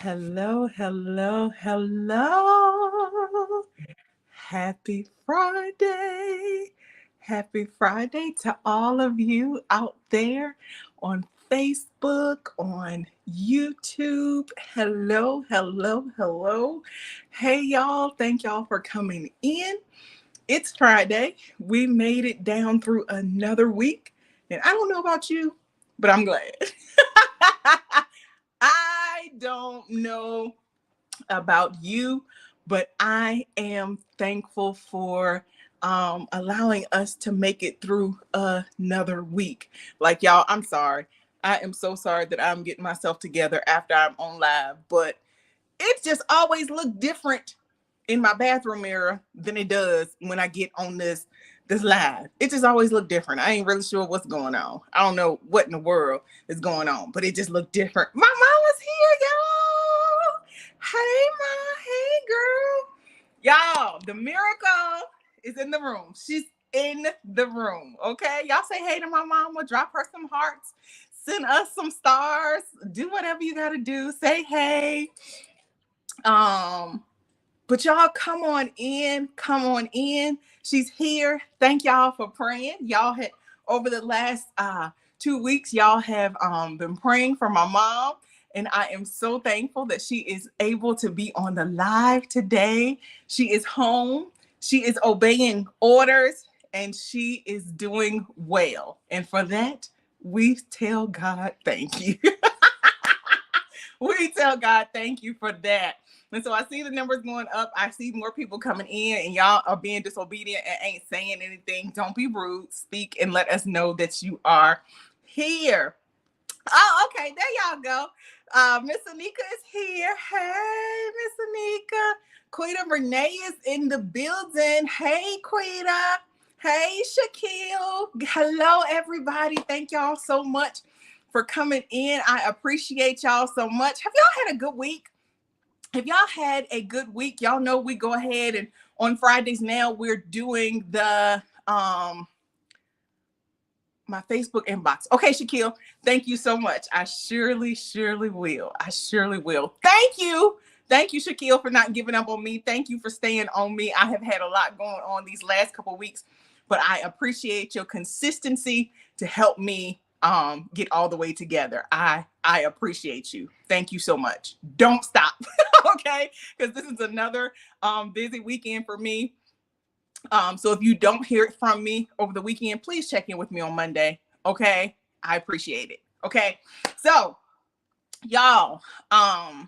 Hello, hello, hello. Happy Friday. Happy Friday to all of you out there on Facebook, on YouTube. Hello, hello, hello. Hey, y'all. Thank y'all for coming in. It's Friday. We made it down through another week. And I don't know about you, but I'm glad. I don't know about you, but I am thankful for allowing us to make it through another week. Like, y'all, I'm sorry. I am so sorry that I'm getting myself together after I'm on live, but it just always look different in my bathroom mirror than it does when I get on this live. It just always look different. I ain't really sure what's going on. I don't know what in the world is going on, but it just looked different. My mama's here, y'all. Hey, ma. Hey, girl. Y'all, the miracle is in the room. She's in the room. Okay. Y'all say hey to my mama. Drop her some hearts. Send us some stars. Do whatever you got to do. Say hey. But y'all come on in. Come on in. She's here. Thank y'all for praying. Y'all had over the last 2 weeks, y'all have been praying for my mom. And I am so thankful that she is able to be on the live today. She is home. She is obeying orders and she is doing well. And for that, we tell God thank you. We tell God thank you for that. And so I see the numbers going up. I see more people coming in and y'all are being disobedient and ain't saying anything. Don't be rude. Speak and let us know that you are here. Oh, okay. There y'all go. Miss Anika is here. Hey, Miss Anika. Quita Renee is in the building. Hey, Quita. Hey, Shaquille. Hello, everybody. Thank y'all so much for coming in. I appreciate y'all so much. Have y'all had a good week? If y'all had a good week, y'all know we go ahead and on Fridays now we're doing the my Facebook inbox. Okay, Shaquille, thank you so much. I surely will. I surely will. Thank you. Thank you, Shaquille, for not giving up on me. Thank you for staying on me. I have had a lot going on these last couple of weeks, but I appreciate your consistency to help me get all the way together. I appreciate you. Thank you so much. Don't stop. Okay, because this is another busy weekend for me. So if you don't hear it from me over the weekend, please check in with me on Monday. Okay, I appreciate it. Okay, so y'all, have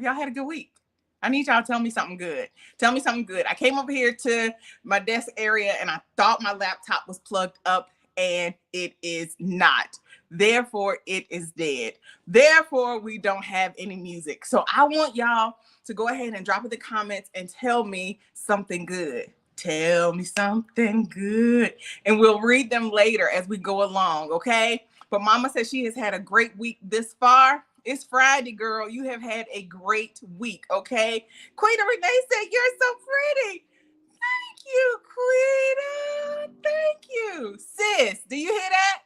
y'all had a good week? I need y'all to tell me something good. Tell me something good. I came over here to my desk area and I thought my laptop was plugged up and it is not. Therefore, it is dead. Therefore, we don't have any music. So I want y'all to go ahead and drop in the comments and tell me something good. Tell me something good. And we'll read them later as we go along, okay? But Mama says she has had a great week this far. It's Friday, girl. You have had a great week, okay? Quita Renee said, you're so pretty. Thank you, Quita. Thank you. Sis, do you hear that?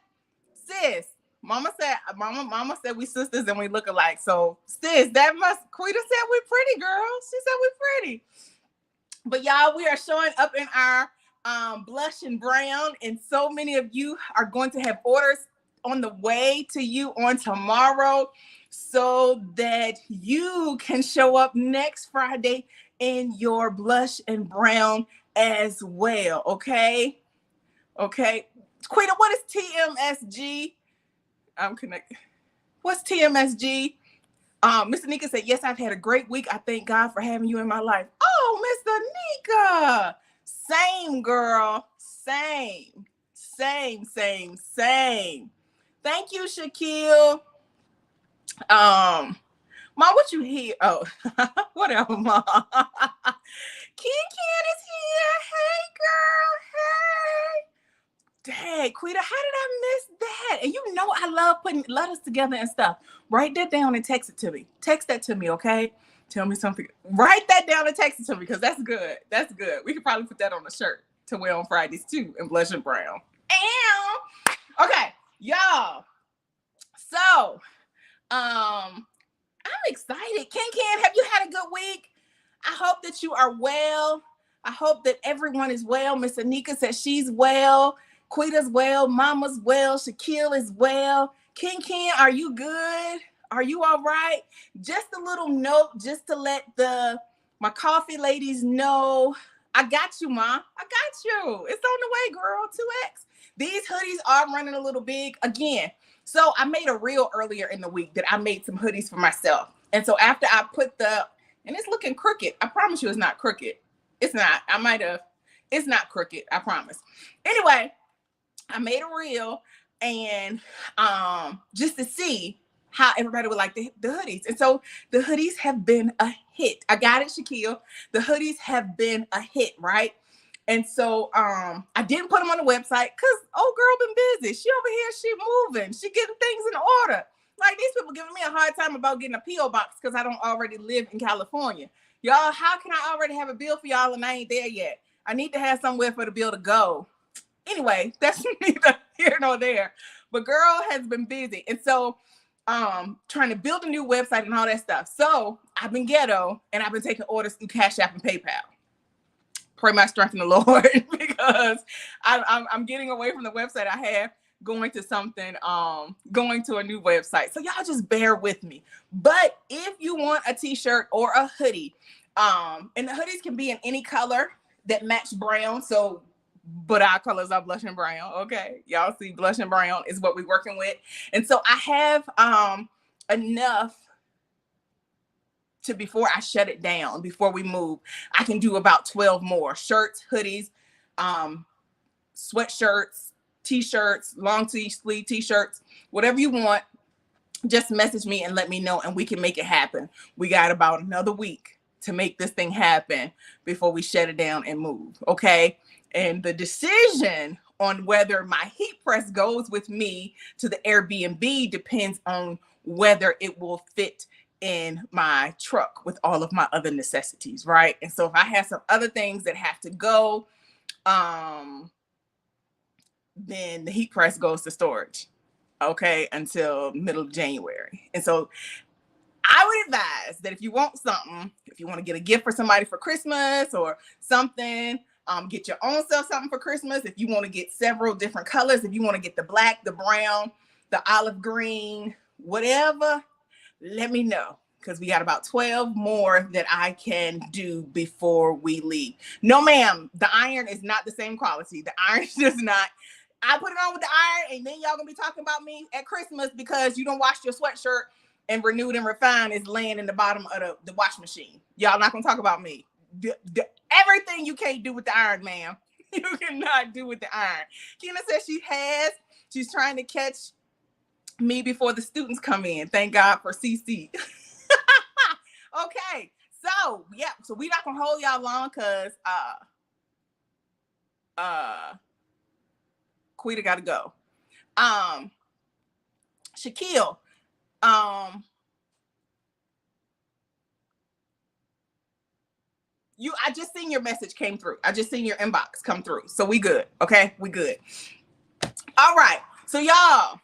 Sis, Mama said we sisters and we look alike. So, sis, Quita said we're pretty, girl. She said we're pretty. But y'all, we are showing up in our blush and brown, and so many of you are going to have orders on the way to you on tomorrow so that you can show up next Friday in your blush and brown as well. Okay. Quita, what is TMSG? I'm connected. What's TMSG? Mr. Nika said, yes, I've had a great week. I thank God for having you in my life. Oh, Mr. Nika. Same, girl. Same. Thank you, Shaquille. Ma, what you hear? Oh, whatever, Ma. Ken is here. Hey, girl. Hey. Dang, Quita, how did I miss that? And you know I love putting letters together and stuff. Write that down and text it to me. Text that to me, okay? Tell me something. Write that down and text it to me because that's good. That's good. We could probably put that on a shirt to wear on Fridays too in blush and brown. Okay, y'all. So I'm excited. Ken, have you had a good week? I hope that you are well. I hope that everyone is well. Miss Anika says she's well. Quita's well. Mama's well. Shaquille is well. Ken, are you good? Are you all right? Just a little note, just to let my coffee ladies know. I got you, Ma. I got you. It's on the way, girl. 2X. These hoodies are running a little big again. So I made a reel earlier in the week that I made some hoodies for myself. And so after I put and it's looking crooked. I promise you it's not crooked. It's not. It's not crooked. I promise. Anyway, I made a reel and just to see how everybody would like the hoodies. And so the hoodies have been a hit. I got it, Shaquille. The hoodies have been a hit, right? And so I didn't put them on the website because old girl been busy. She over here, she moving, she getting things in order. Like these people giving me a hard time about getting a P.O. box because I don't already live in California. Y'all, how can I already have a bill for y'all and I ain't there yet? I need to have somewhere for the bill to go. Anyway, that's neither here nor there. But girl has been busy. And so trying to build a new website and all that stuff. So I've been ghetto and I've been taking orders through Cash App and PayPal. Pray my strength in the Lord because I'm getting away from the website I have, going to something, going to a new website. So y'all just bear with me. But if you want a t-shirt or a hoodie, and the hoodies can be in any color that match brown. So, but our colors are blush and brown. Okay. Y'all see blush and brown is what we're working with. And so I have enough to, before I shut it down, before we move, I can do about 12 more shirts, hoodies, sweatshirts, t-shirts, long sleeve t-shirts, whatever you want. Just message me and let me know and we can make it happen. We got about another week to make this thing happen before we shut it down and move. Okay. And the decision on whether my heat press goes with me to the Airbnb depends on whether it will fit in my truck with all of my other necessities, right? And so if I have some other things that have to go, then the heat press goes to storage, okay, until middle of January. And so I would advise that if you want something, if you want to get a gift for somebody for Christmas or something, get your own self something for Christmas. If you want to get several different colors, if you want to get the black, the brown, the olive green, whatever, let me know, because we got about 12 more that I can do before we leave. No, ma'am, the iron is not the same quality. The iron is just not. I put it on with the iron, and then y'all gonna be talking about me at Christmas because you don't wash your sweatshirt and Renewed and Refined is laying in the bottom of the wash machine. Y'all not gonna talk about me. Everything you can't do with the iron, ma'am, you cannot do with the iron. Kina says she's trying to catch me before the students come in. Thank God for CC. Okay, so yeah, so we're not gonna hold y'all long because Quita gotta go. Shaquille, I just seen your message came through. I just seen your inbox come through. So we good. Okay, we good. All right. So y'all,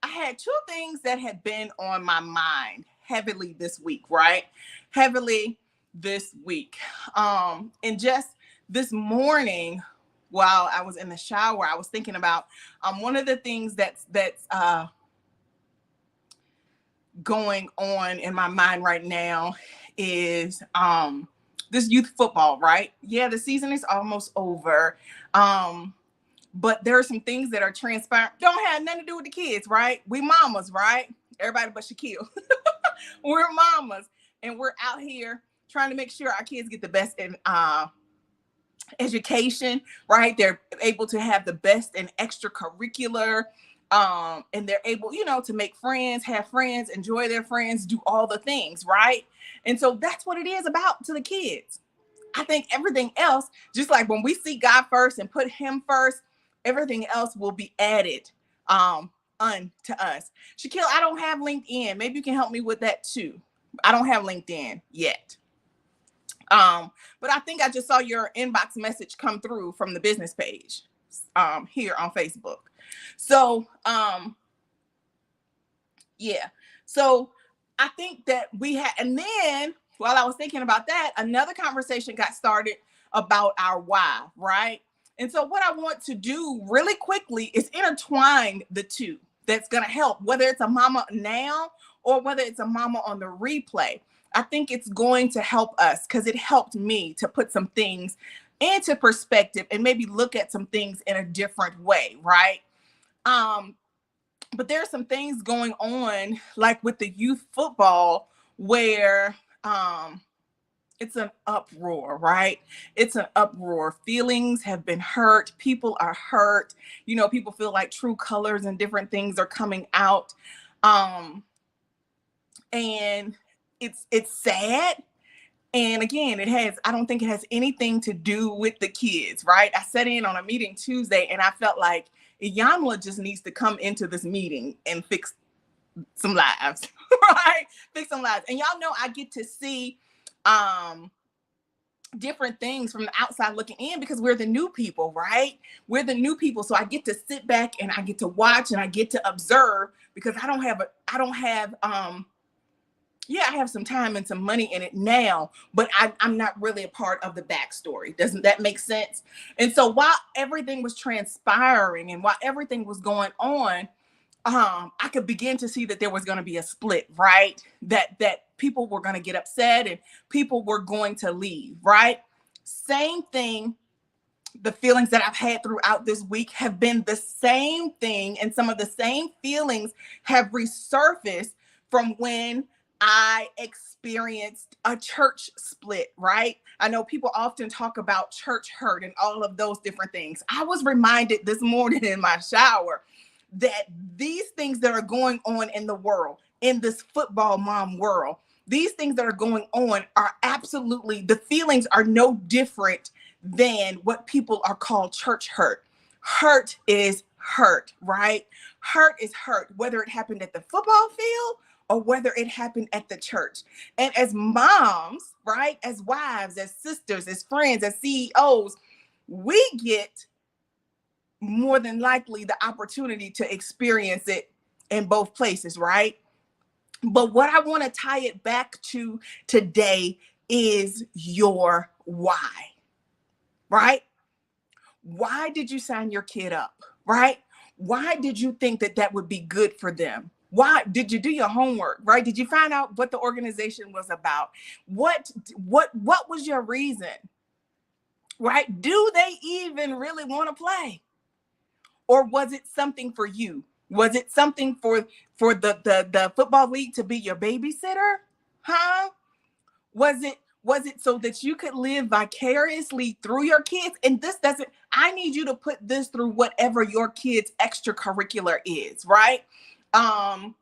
I had two things that had been on my mind heavily this week, right? Heavily this week. And just this morning, while I was in the shower, I was thinking about one of the things that's going on in my mind right now is this youth football, right? Yeah, the season is almost over. But there are some things that are transpiring. Don't have nothing to do with the kids, right? We mamas, right? Everybody but Shaquille. We're mamas. And we're out here trying to make sure our kids get the best in education, right? They're able to have the best in extracurricular, and they're able, to make friends, have friends, enjoy their friends, do all the things, right? And so that's what it is about to the kids. I think everything else, just like when we see God first and put him first, everything else will be added unto us. Shaquille, I don't have LinkedIn. Maybe you can help me with that too. I don't have LinkedIn yet. But I think I just saw your inbox message come through from the business page here on Facebook. So Yeah. So I think that we had, and then while I was thinking about that, another conversation got started about our why, right? And so what I want to do really quickly is intertwine the two. That's going to help, whether it's a mama now or whether it's a mama on the replay. I think it's going to help us because it helped me to put some things into perspective and maybe look at some things in a different way, right? Um, but there are some things going on, like with the youth football, where it's an uproar, right? It's an uproar. Feelings have been hurt. People are hurt. You know, people feel like true colors and different things are coming out. Um, and it's sad. And again, I don't think it has anything to do with the kids, right? I sat in on a meeting Tuesday and I felt like Iyanla just needs to come into this meeting and fix some lives, right? Fix some lives. And y'all know I get to see different things from the outside looking in because we're the new people, right? We're the new people. So I get to sit back and I get to watch and I get to observe because I have some time and some money in it now, but I'm not really a part of the backstory. Doesn't that make sense? And so while everything was transpiring and while everything was going on, I could begin to see that there was going to be a split, right? That people were going to get upset and people were going to leave, right? Same thing. The feelings that I've had throughout this week have been the same thing, and some of the same feelings have resurfaced from when I experienced a church split, right? I know people often talk about church hurt and all of those different things. I was reminded this morning in my shower that these things that are going on in the world, in this football mom world, these things that are going on are absolutely, the feelings are no different than what people are called church hurt. Hurt is hurt, right? Hurt is hurt, whether it happened at the football field or whether it happened at the church. And as moms, right, as wives, as sisters, as friends, as CEOs, we get more than likely the opportunity to experience it in both places, right? But what I want to tie it back to today is your why, right? Why did you sign your kid up, right? Why did you think that that would be good for them? Why did you do your homework, right? Did you find out what the organization was about? What was your reason, right? Do they even really want to play? Or was it something for you? Was it something for the football league to be your babysitter? Huh? Was it so that you could live vicariously through your kids? And this doesn't, I need you to put this through whatever your kids' extracurricular is, right? I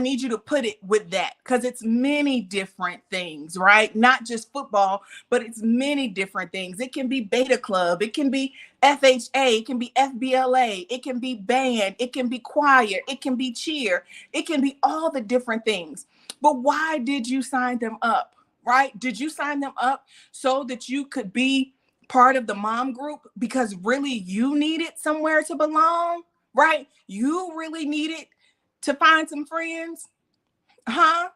need you to put it with that because it's many different things, right? Not just football, but it's many different things. It can be beta club. It can be FHA. It can be FBLA. It can be band. It can be choir. It can be cheer. It can be all the different things. But why did you sign them up, right? Did you sign them up so that you could be part of the mom group because really you needed somewhere to belong, right? You really needed to find some friends? Huh?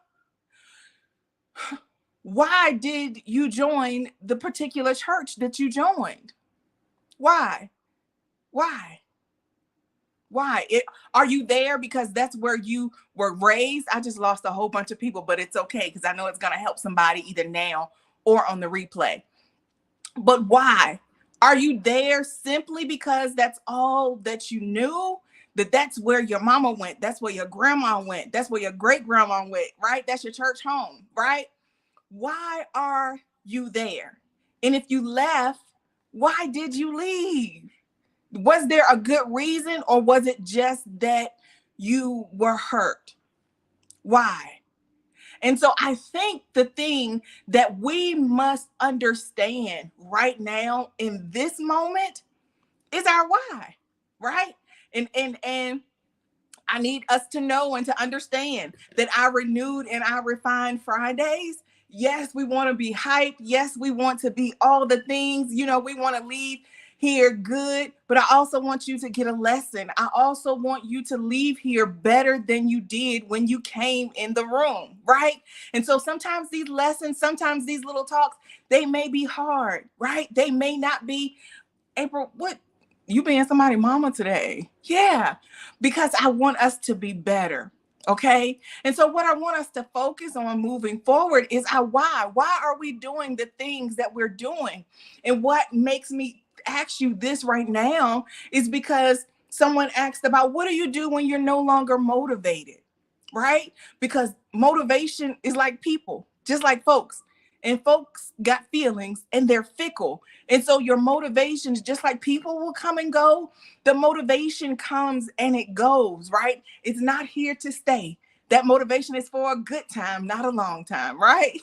Why did you join the particular church that you joined? Why? Why? Are you there because that's where you were raised? I just lost a whole bunch of people, but it's okay because I know it's going to help somebody either now or on the replay. But why? Are you there simply because that's all that you knew? That's where your mama went. That's where your grandma went. That's where your great grandma went, right? That's your church home, right? Why are you there? And if you left, why did you leave? Was there a good reason or was it just that you were hurt? Why? And so I think the thing that we must understand right now in this moment is our why, right? And I need us to know and to understand that our renewed and our refined Fridays, yes, we want to be hyped. Yes, we want to be all the things, we want to leave here good, but I also want you to get a lesson. I also want you to leave here better than you did when you came in the room, right? And so sometimes these lessons, sometimes these little talks, they may be hard, right? They may not be. April, what? You being somebody mama today? Yeah, because I want us to be better. Okay. And so, what I want us to focus on moving forward is our why. Why are we doing the things that we're doing? And what makes me ask you this right now is because someone asked about what do you do when you're no longer motivated? Right? Because motivation is like people, just like folks. And folks got feelings and they're fickle. And so your motivations, just like people will come and go, the motivation comes and it goes, right? It's not here to stay. That motivation is for a good time, not a long time, right?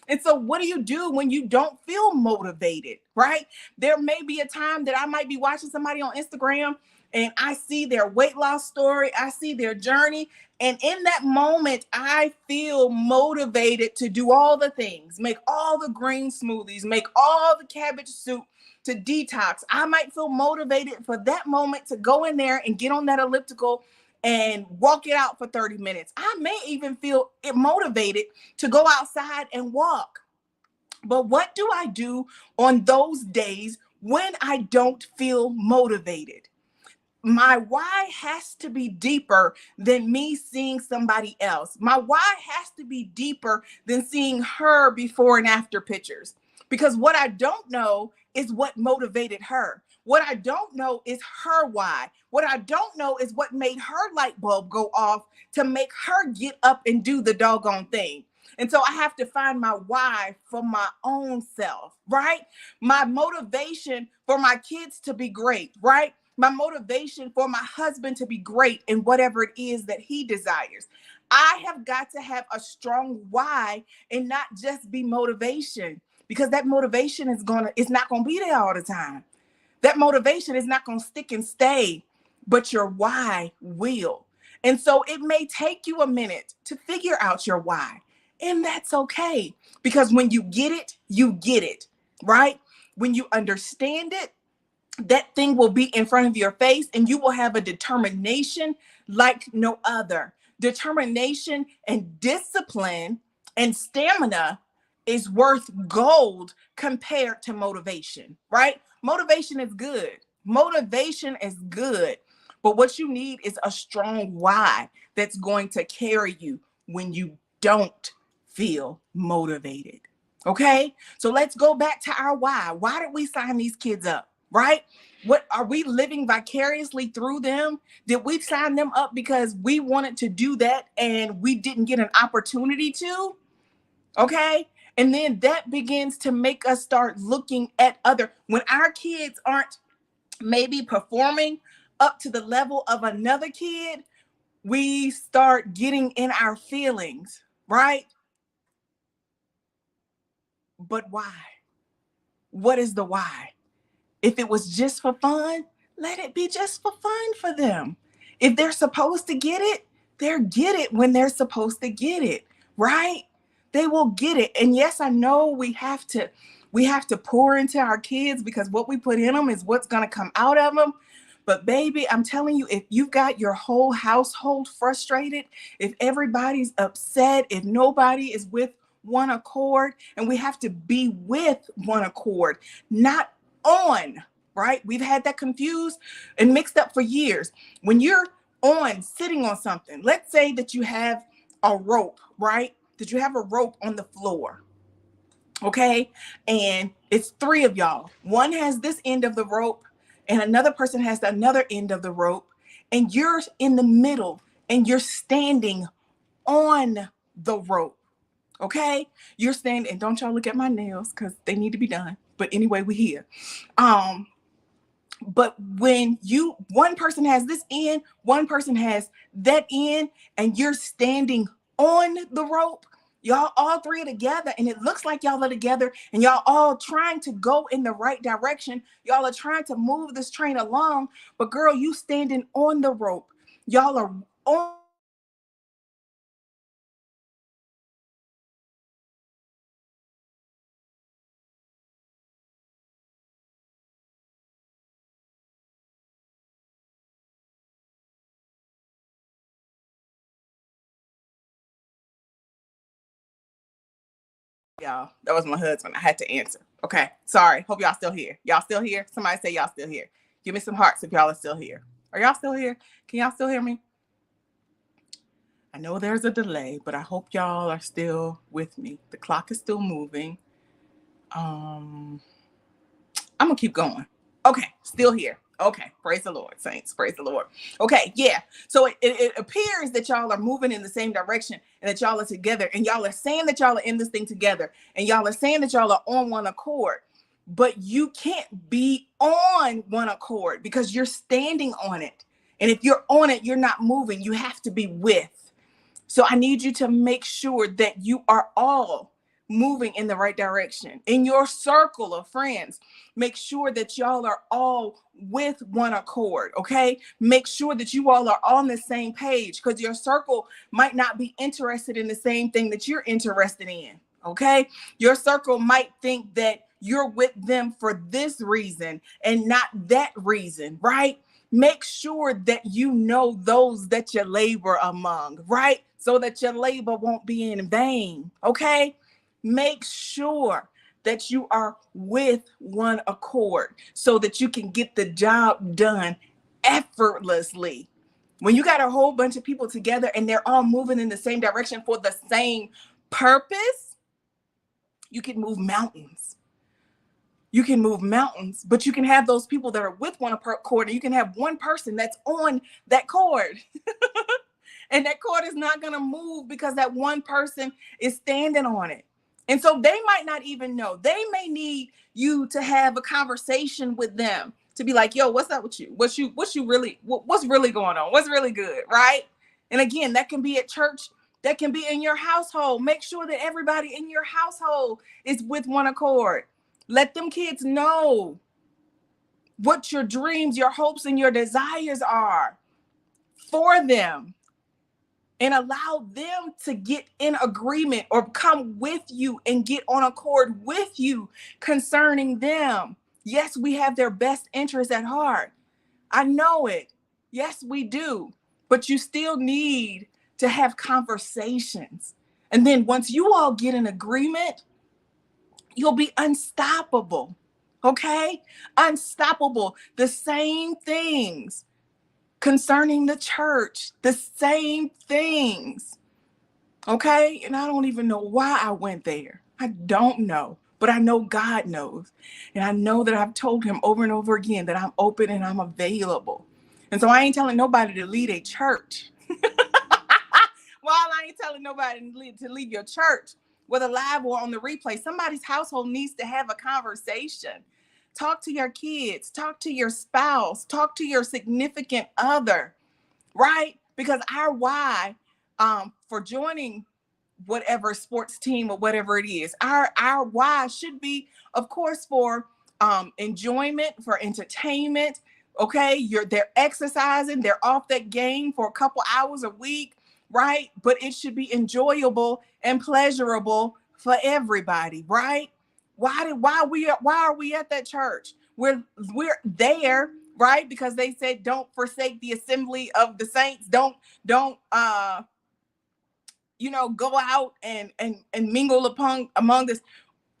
And so, what do you do when you don't feel motivated, right? There may be a time that I might be watching somebody on Instagram and I see their weight loss story, I see their journey. And in that moment, I feel motivated to do all the things, make all the green smoothies, make all the cabbage soup to detox. I might feel motivated for that moment to go in there and get on that elliptical and walk it out for 30 minutes. I may even feel motivated to go outside and walk. But what do I do on those days when I don't feel motivated? My why has to be deeper than me seeing somebody else. My why has to be deeper than seeing her before and after pictures. Because what I don't know is what motivated her. What I don't know is her why. What I don't know is what made her light bulb go off to make her get up and do the doggone thing. And so I have to find my why for my own self, right? My motivation for my kids to be great, right? My motivation for my husband to be great in whatever it is that he desires. I have got to have a strong why and not just be motivation, because that motivation it's not gonna be there all the time. That motivation is not gonna stick and stay, but your why will. And so it may take you a minute to figure out your why. And that's okay. Because when you get it, right? When you understand it, that thing will be in front of your face and you will have a determination like no other. Determination and discipline and stamina is worth gold compared to motivation, right? Motivation is good. Motivation is good. But what you need is a strong why that's going to carry you when you don't feel motivated. Okay? So let's go back to our why. Why did we sign these kids up? Right? What are we living vicariously through them? Did we sign them up because we wanted to do that and we didn't get an opportunity to? Okay. And then that begins to make us start looking at when our kids aren't maybe performing up to the level of another kid, we start getting in our feelings, right? But why? What is the why? If it was just for fun, let it be just for fun for them. If they're supposed to get it, they'll get it when they're supposed to get it, right? They will get it. And yes, I know we have to pour into our kids because what we put in them is what's going to come out of them. But baby, I'm telling you, if you've got your whole household frustrated, if everybody's upset, if nobody is with one accord, and we have to be with one accord, not on, right? We've had that confused and mixed up for years. When you're sitting on something, let's say that you have a rope, right? That you have a rope on the floor, okay? And it's three of y'all. One has this end of the rope, and another person has the another end of the rope, and you're in the middle and you're standing on the rope. Okay, you're standing, and don't y'all look at my nails because they need to be done. But anyway, we're here. Um, but when one person has this end, one person has that end, and you're standing on the rope, y'all all three are together, and it looks like y'all are together, and y'all all trying to go in the right direction. Y'all are trying to move this train along, but girl, you standing on the rope. Y'all are on y'all. That was my husband. I had to answer. Okay. Sorry. Hope y'all still here. Y'all still here? Somebody say y'all still here. Give me some hearts if y'all are still here. Are y'all still here? Can y'all still hear me? I know there's a delay, but I hope y'all are still with me. The clock is still moving. I'm gonna keep going. Okay, still here. Okay, praise the Lord, saints. Praise the Lord. Okay, yeah. So it appears that y'all are moving in the same direction and that y'all are together and y'all are saying that y'all are in this thing together and y'all are saying that y'all are on one accord. But you can't be on one accord because you're standing on it. And if you're on it, you're not moving. You have to be with. So I need you to make sure that you are all moving in the right direction. In your circle of friends, make sure that y'all are all with one accord, okay? Make sure that you all are on the same page because your circle might not be interested in the same thing that you're interested in, okay? Your circle might think that you're with them for this reason and not that reason, right? Make sure that you know those that you labor among, right? So that your labor won't be in vain, okay? Make sure that you are with one accord so that you can get the job done effortlessly. When you got a whole bunch of people together and they're all moving in the same direction for the same purpose, you can move mountains. You can move mountains, but you can have those people that are with one accord and you can have one person that's on that cord. And that cord is not going to move because that one person is standing on it. And so they might not even know. They may need you to have a conversation with them to be like, yo, what's up with you? What's really going on? What's really good, right? And again, that can be at church. That can be in your household. Make sure that everybody in your household is with one accord. Let them kids know what your dreams, your hopes, and your desires are for them. And allow them to get in agreement or come with you and get on accord with you concerning them. Yes, we have their best interests at heart. I know it. Yes, we do. But you still need to have conversations. And then once you all get in agreement, you'll be unstoppable. Okay? Unstoppable. The same things concerning the church, the same things. Okay? And I don't even know why I went there. I don't know, but I know God knows. And I know that I've told him over and over again that I'm open and I'm available. And so I ain't telling nobody to lead a church. While I ain't telling nobody to leave your church, whether live or on the replay, somebody's household needs to have a conversation. Talk to your kids, talk to your spouse, talk to your significant other, right? Because our why for joining whatever sports team or whatever it is, our why should be, of course, for enjoyment, for entertainment. Okay, they're exercising, they're off that game for a couple hours a week, right? But it should be enjoyable and pleasurable for everybody, right? Why are we at that church? We're there, right? Because they said don't forsake the assembly of the saints. Don't go out and mingle among this.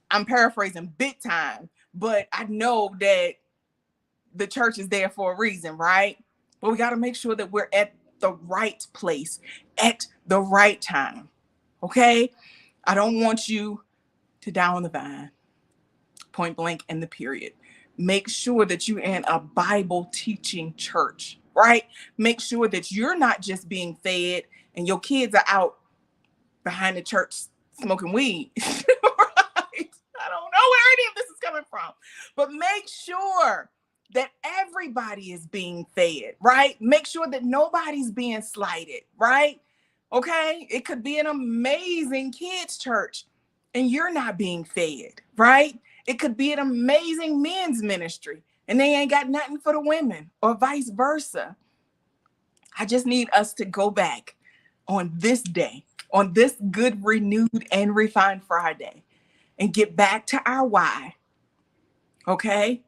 I'm paraphrasing big time, but I know that the church is there for a reason, right? But we got to make sure that we're at the right place at the right time. Okay? I don't want you to die on the vine. Point blank in the period. Make sure that you're in a Bible teaching church, right? Make sure that you're not just being fed and your kids are out behind the church smoking weed. Right? I don't know where any of this is coming from, but make sure that everybody is being fed, right? Make sure that nobody's being slighted, right? Okay? It could be an amazing kids' church and you're not being fed, right? It could be an amazing men's ministry and they ain't got nothing for the women or vice versa. I just need us to go back on this day, on this good, renewed, and refined Friday, and get back to our why. Okay?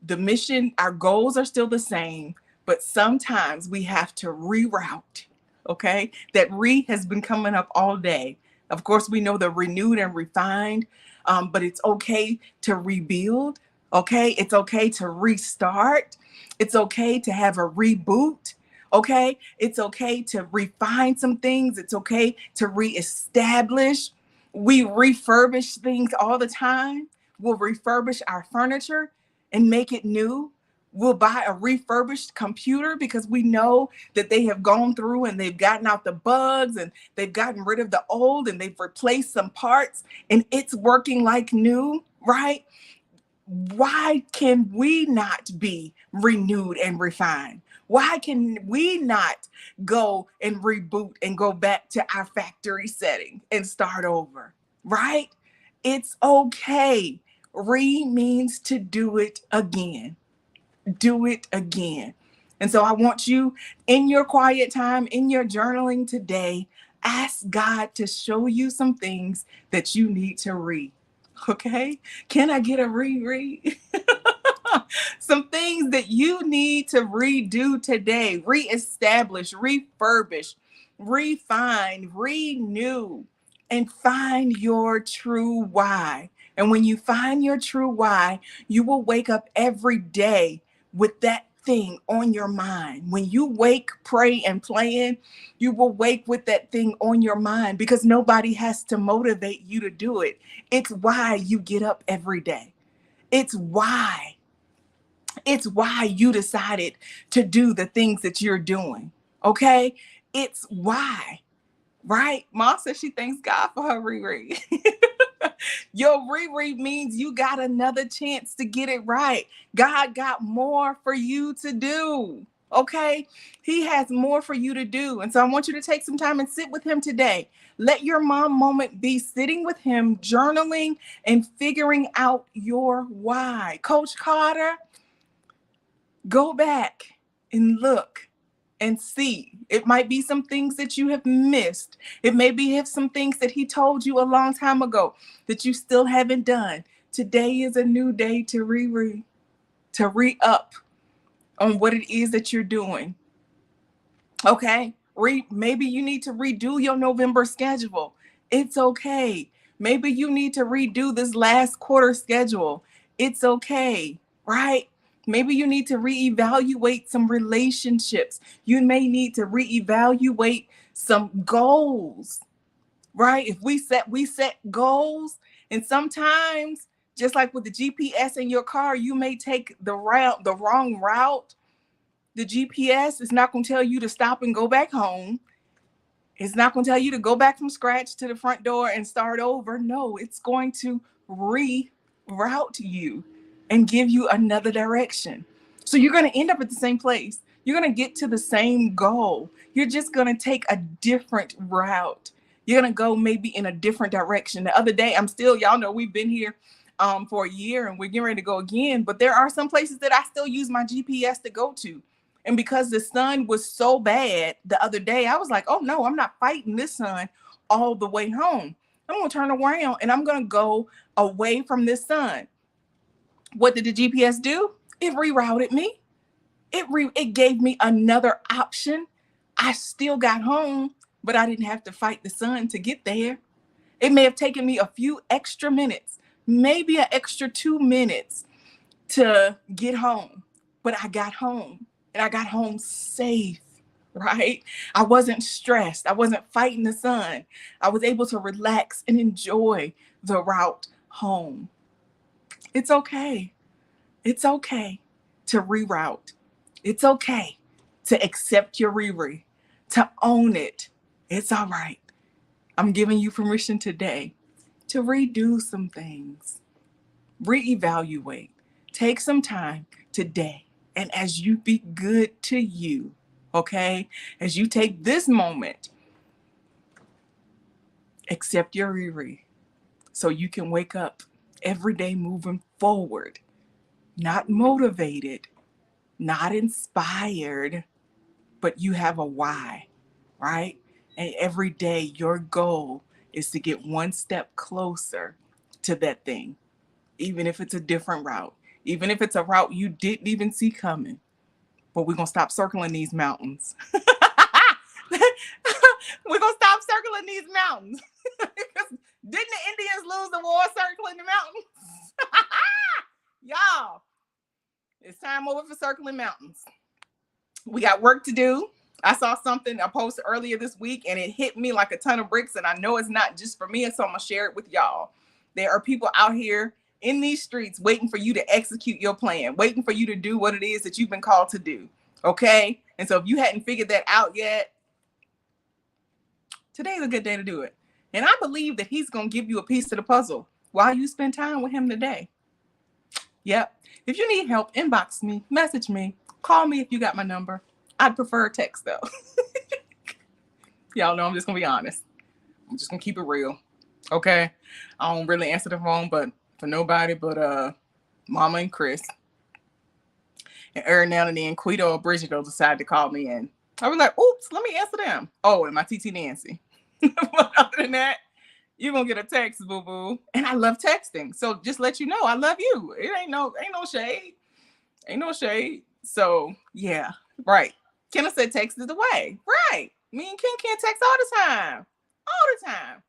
The mission, our goals are still the same, but sometimes we have to reroute. Okay? That has been coming up all day. Of course, we know the renewed and refined, but it's okay to rebuild. Okay. It's okay to restart. It's okay to have a reboot. Okay. It's okay to refine some things. It's okay to reestablish. We refurbish things all the time. We'll refurbish our furniture and make it new. We'll buy a refurbished computer because we know that they have gone through and they've gotten out the bugs and they've gotten rid of the old and they've replaced some parts and it's working like new, right? Why can we not be renewed and refined? Why can we not go and reboot and go back to our factory setting and start over? Right? It's okay. Re means to do it again. Do it again. And so I want you in your quiet time, in your journaling today, ask God to show you some things that you need to read. Okay? Can I get a reread? Some things that you need to redo today, reestablish, refurbish, refine, renew, and find your true why. And when you find your true why, you will wake up every day with that thing on your mind. When you wake, pray, and plan, you will wake with that thing on your mind because nobody has to motivate you to do it. It's why you get up every day. It's why. It's why you decided to do the things that you're doing. Okay? It's why, right? Mom says she thanks God for her reread. Your reread means you got another chance to get it right. God got more for you to do. Okay? He has more for you to do. And so I want you to take some time and sit with him today. Let your mom moment be sitting with him, journaling and figuring out your why. Coach Carter, go back and look and see. It might be some things that you have missed. It may be some things that he told you a long time ago that you still haven't done. Today is a new day to re-up on what it is that you're doing. Okay? Maybe you need to redo your November schedule. It's okay. Maybe you need to redo this last quarter schedule. It's okay, right? Maybe you need to reevaluate some relationships. You may need to reevaluate some goals, right? If we set goals, and sometimes just like with the GPS in your car, you may take the wrong route. The GPS is not going to tell you to stop and go back home. It's not going to tell you to go back from scratch to the front door and start over. No, it's going to reroute you and give you another direction. So you're going to end up at the same place. You're going to get to the same goal. You're just going to take a different route. You're going to go maybe in a different direction. The other day, y'all know we've been here for a year and we're getting ready to go again. But there are some places that I still use my GPS to go to. And because the sun was so bad the other day, I was like, oh no, I'm not fighting this sun all the way home. I'm going to turn around and I'm going to go away from this sun. What did the GPS do? It rerouted me. It gave me another option. I still got home, but I didn't have to fight the sun to get there. It may have taken me a few extra minutes, maybe an extra 2 minutes to get home, but I got home and I got home safe, right? I wasn't stressed. I wasn't fighting the sun. I was able to relax and enjoy the route home. It's okay. It's okay to reroute. It's okay to accept your reread, to own it. It's all right. I'm giving you permission today to redo some things, reevaluate, take some time today. And as you be good to you, okay, as you take this moment, accept your reread so you can wake up every day moving forward, not motivated, not inspired, but you have a why, right? And every day your goal is to get one step closer to that thing, even if it's a different route, even if it's a route you didn't even see coming. But we're going to stop circling these mountains. We're going to stop circling these mountains. time over for circling mountains. We got work to do. I saw something I posted earlier this week and it hit me like a ton of bricks. And I know it's not just for me. And so I'm going to share it with y'all. There are people out here in these streets waiting for you to execute your plan, waiting for you to do what it is that you've been called to do. Okay. And so if you hadn't figured that out yet, today's a good day to do it. And I believe that he's going to give you a piece of the puzzle while you spend time with him today. Yep. If you need help, inbox me, message me, call me if you got my number. I'd prefer a text though. Y'all know I'm just going to be honest. I'm just going to keep it real. Okay. I don't really answer the phone, but for nobody but Mama and Chris. And every now and then, Quito or Bridget will decide to call me in. I was like, oops, let me answer them. Oh, and my TT Nancy. But other than that, you're going to get a text, boo-boo. And I love texting. So just let you know, I love you. It ain't no shade. Ain't no shade. So, yeah, right. Kenna said text is the way. Right. Me and Ken can't text all the time. All the time.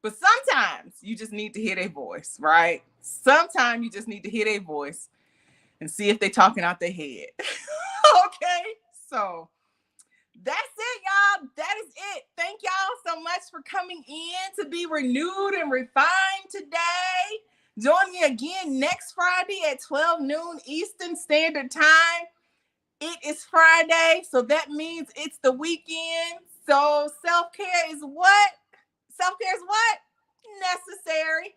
But sometimes you just need to hear their voice, right? Sometimes you just need to hear their voice and see if they're talking out their head. Okay? So that's it, y'all. That is it. Thank y'all so much for coming in to be renewed and refined today. Join me again next Friday at 12 noon Eastern Standard Time. It is Friday, so that means it's the weekend. So self-care is what? Self-care is what? Necessary.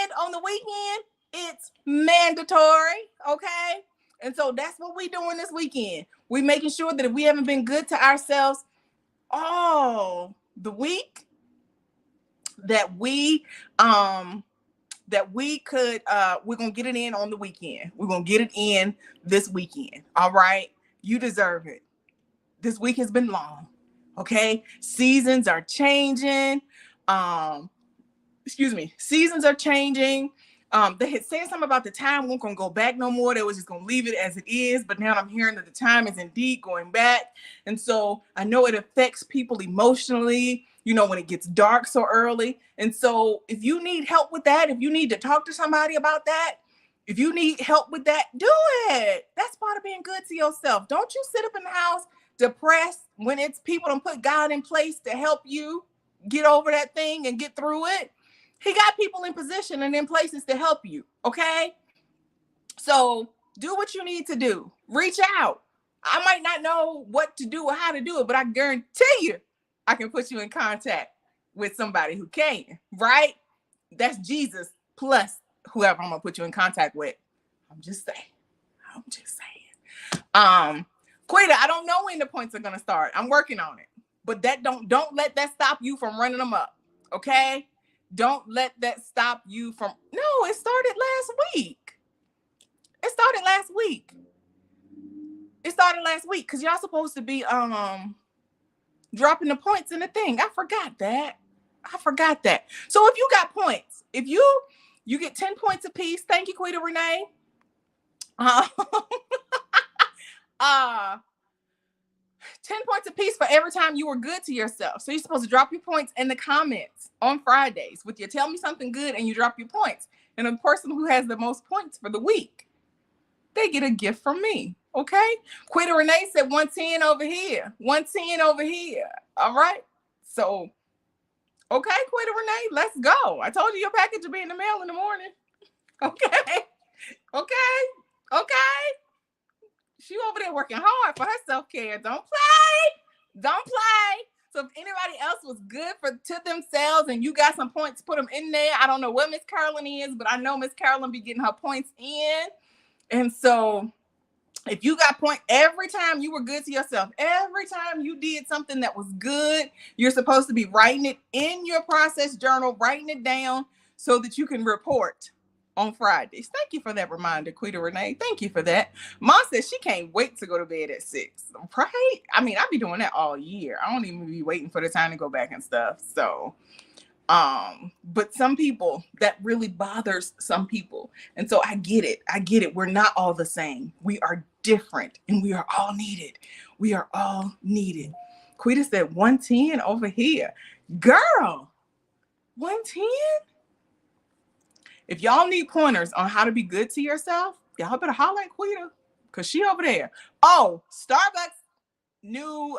And on the weekend, it's mandatory, okay? And so that's what we're doing this weekend. We're making sure that if we haven't been good to ourselves all the week, that we could we're gonna get it in on the weekend. We're gonna get it in this weekend. All right. You deserve it. This week has been long. Okay. Seasons are changing. Seasons are changing. They had said something about the time weren't gonna go back no more. They was just gonna leave it as it is. But now I'm hearing that the time is indeed going back. And so I know it affects people emotionally, you know, when it gets dark so early. And so if you need help with that, if you need to talk to somebody about that, if you need help with that, do it. That's part of being good to yourself. Don't you sit up in the house depressed when it's people don't put God in place to help you get over that thing and get through it. He got people in position and in places to help you. Okay. So do what you need to do. Reach out. I might not know what to do or how to do it, but I guarantee you I can put you in contact with somebody who can, right? That's Jesus plus whoever I'm gonna put you in contact with. I'm just saying. Quita, I don't know when the points are gonna start. I'm working on it. But that don't let that stop you from running them up. Okay? Don't let that stop you from. No, it started last week. It started last week because y'all supposed to be dropping the points in the thing. I forgot that. So if you got points, if you get 10 points apiece. Thank you, Quita Renee. 10 points apiece for every time you were good to yourself. So you're supposed to drop your points in the comments on Fridays with your tell me something good and you drop your points. And the person who has the most points for the week, they get a gift from me. Okay? Quita Renee said 110 over here. 110 over here. All right? So, okay, Quita Renee, let's go. I told you your package will be in the mail in the morning. Okay? She over there working hard for her self-care. Don't play. So if anybody else was good to themselves and you got some points, put them in there. I don't know what Miss Carolyn is, but I know Miss Carolyn be getting her points in. And so if you got point every time you were good to yourself, every time you did something that was good, you're supposed to be writing it in your process journal, writing it down so that you can report on Fridays. Thank you for that reminder, Quita Renee. Thank you for that. Mom says she can't wait to go to bed at 6. Right? I mean, I be doing that all year. I don't even be waiting for the time to go back and stuff. So, but some people, that really bothers some people. And so I get it. We're not all the same. We are different and we are all needed. Quita said 110 over here. Girl, 110? If y'all need pointers on how to be good to yourself, y'all better holler at Quita. because she over there. Oh, Starbucks new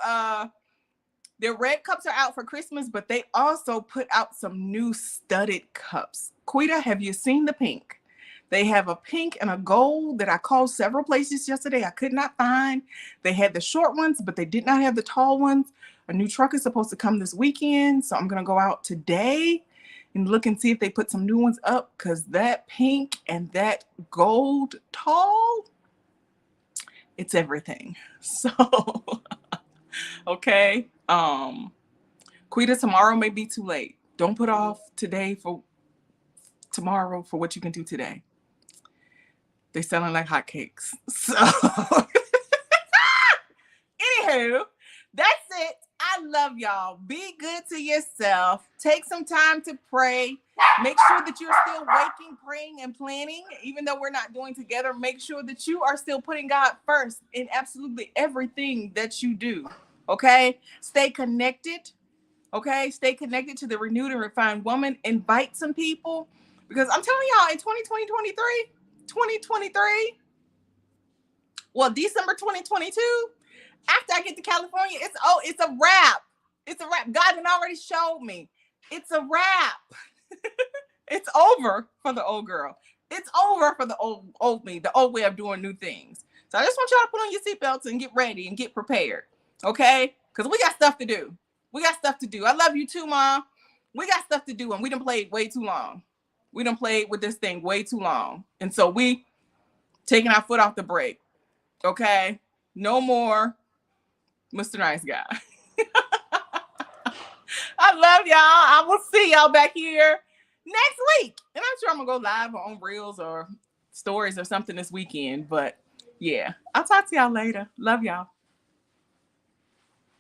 their red cups are out for Christmas, but they also put out some new studded cups. Quita, have you seen the pink? They have a pink and a gold that I called several places yesterday. I could not find. They had the short ones, but they did not have the tall ones. A new truck is supposed to come this weekend, so I'm going to go out today and look and see if they put some new ones up, because that pink and that gold tall, it's everything. So, okay. Quita, tomorrow may be too late. Don't put off today for tomorrow for what you can do today. They're selling like hotcakes. So, anywho, that's it. I love y'all. Be good to yourself. Take some time to pray. Make sure that you're still waking, praying, and planning. Even though we're not doing together, make sure that you are still putting God first in absolutely everything that you do. Okay? Stay connected. Okay? Stay connected to the renewed and refined woman. Invite some people. Because I'm telling y'all, in 2023, well, December 2022, after I get to California, it's a wrap. It's a wrap. God had already showed me. It's a wrap. It's over for the old girl. It's over for the old me, the old way of doing new things. So I just want y'all to put on your seatbelts and get ready and get prepared. Okay? Because we got stuff to do. We got stuff to do. I love you too, Mom. We got stuff to do, and we done played way too long. We done played with this thing way too long. And so we taking our foot off the brake. Okay? No more Mr. Nice Guy. I love y'all. I will see y'all back here next week. And I'm sure I'm going to go live on Reels or stories or something this weekend. But yeah, I'll talk to y'all later. Love y'all.